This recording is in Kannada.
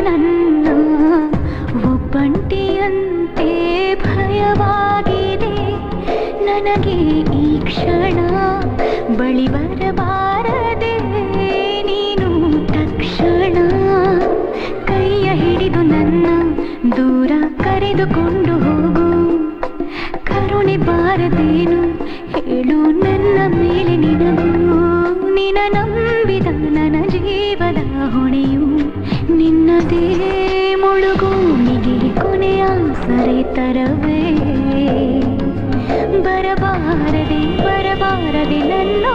ನನ್ನ ಒಬ್ಬಂಟಿಯಂತೆ ಭಯವಾಗಿದೆ ನನಗೆ ಈ ಕ್ಷಣ ಬಳಿ ಬರಬಾರದೆ ನೀನು ತಕ್ಷಣ ಕೈಯ ಹಿಡಿದು ನನ್ನ ದೂರ ಕರೆದುಕೊಂಡು ಹೋಗು ಕರುಣೆ ಬಾರದೇನು ಹೇಳು ನನ್ನ ಮೇಲೆ ನಿನಗೂ ನಿನ ನಂಬಿದ ನನ್ನ ಜೀವದ ಹೊಣೆಯು ನಿನ್ನದೇ ಮುಳುಗು ನಿಗೆ ಕೊನೆಯ ಸರಿತರವೇ ಬರಬಾರದೆ ನನ್ನ